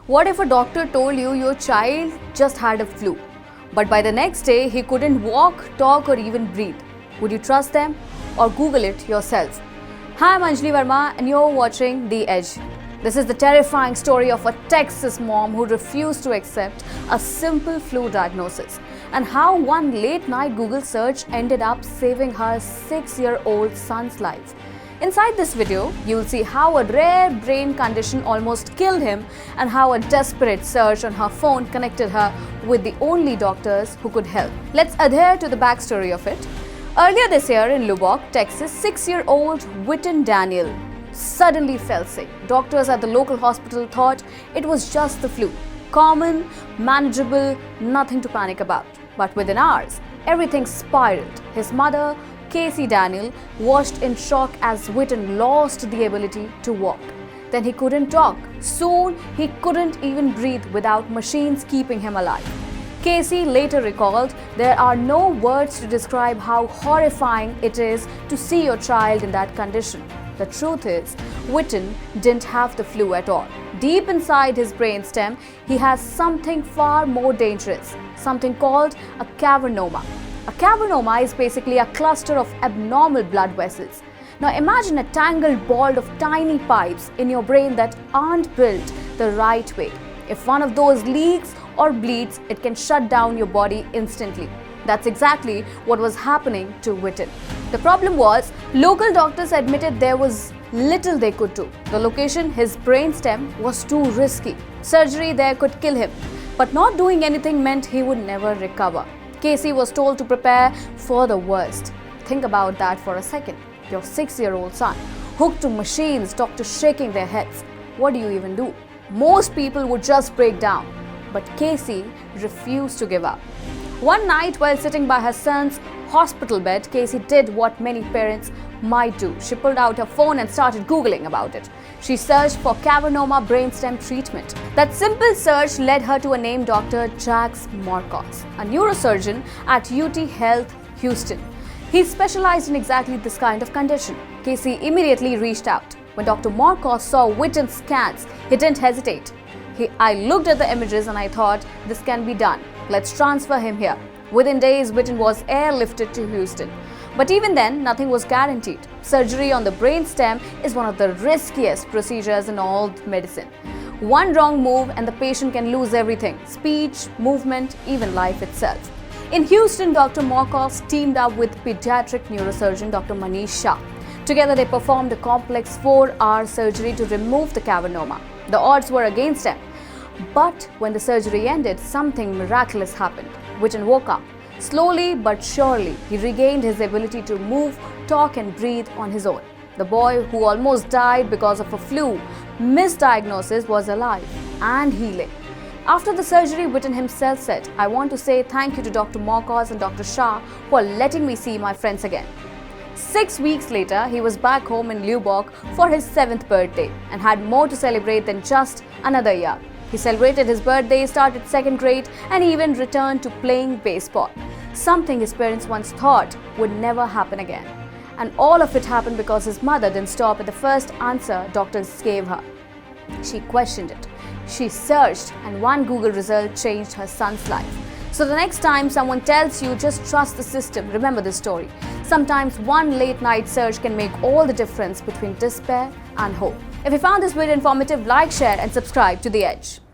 What if a doctor told you your child just had a flu, but by the next day he couldn't walk, talk, or even breathe? Would you trust them or Google it yourself? Hi, I'm Anjali Verma, and you're watching The Edge. This is the terrifying story of a Texas mom who refused to accept a simple flu diagnosis, and how one late night Google search ended up saving her 6-year-old son's life. Inside this video, you'll see how a rare brain condition almost killed him and how a desperate search on her phone connected her with the only doctors who could help. Let's adhere to the backstory of it. Earlier this year in Lubbock, Texas, 6-year-old Witten Daniel suddenly fell sick. Doctors at the local hospital thought it was just the flu. Common, manageable, nothing to panic about. But within hours, everything spiraled. His mother, Casey Daniel, watched in shock as Witten lost the ability to walk. Then he couldn't talk. Soon, he couldn't even breathe without machines keeping him alive. Casey later recalled, "There are no words to describe how horrifying it is to see your child in that condition." The truth is, Witten didn't have the flu at all. Deep inside his brainstem, he has something far more dangerous, something called a cavernoma. A cavernoma is basically a cluster of abnormal blood vessels. Now imagine a tangled ball of tiny pipes in your brain that aren't built the right way. If one of those leaks or bleeds, it can shut down your body instantly. That's exactly what was happening to Witten. The problem was, local doctors admitted there was little they could do. The location, his brainstem, was too risky. Surgery there could kill him. But not doing anything meant he would never recover. Casey was told to prepare for the worst. Think about that for a second. Your 6-year-old son, hooked to machines, doctors shaking their heads. What do you even do? Most people would just break down. But Casey refused to give up. One night, while sitting by her son's hospital bed, Casey did what many parents might do. She pulled out her phone and started Googling about it. She searched for cavernoma brainstem treatment. That simple search led her to a name, Dr. Jax Marcos, a neurosurgeon at UT Health, Houston. He specialized in exactly this kind of condition. Casey immediately reached out. When Dr. Marcos saw Witten's scans, he didn't hesitate. I looked at the images and I thought, this can be done. Let's transfer him here. Within days, Witten was airlifted to Houston. But even then, nothing was guaranteed. Surgery on the brainstem is one of the riskiest procedures in all medicine. One wrong move and the patient can lose everything: speech, movement, even life itself. In Houston, Dr. Marcos teamed up with pediatric neurosurgeon Dr. Manish Shah. Together, they performed a complex 4-hour surgery to remove the cavernoma. The odds were against him. But when the surgery ended, something miraculous happened. Witten woke up. Slowly but surely, he regained his ability to move, talk, and breathe on his own. The boy who almost died because of a flu misdiagnosis was alive and healing. After the surgery, Witten himself said, "I want to say thank you to Dr. Marcos and Dr. Shah for letting me see my friends again." 6 weeks later, he was back home in Lubbock for his 7th birthday and had more to celebrate than just another year. He celebrated his birthday, started 2nd grade, and even returned to playing baseball, something his parents once thought would never happen again. And all of it happened because his mother didn't stop at the first answer doctors gave her. She questioned it. She searched, and one Google result changed her son's life. So the next time someone tells you just trust the system, remember this story. Sometimes one late night search can make all the difference between despair and hope. If you found this video informative, like, share, and subscribe to The Edge.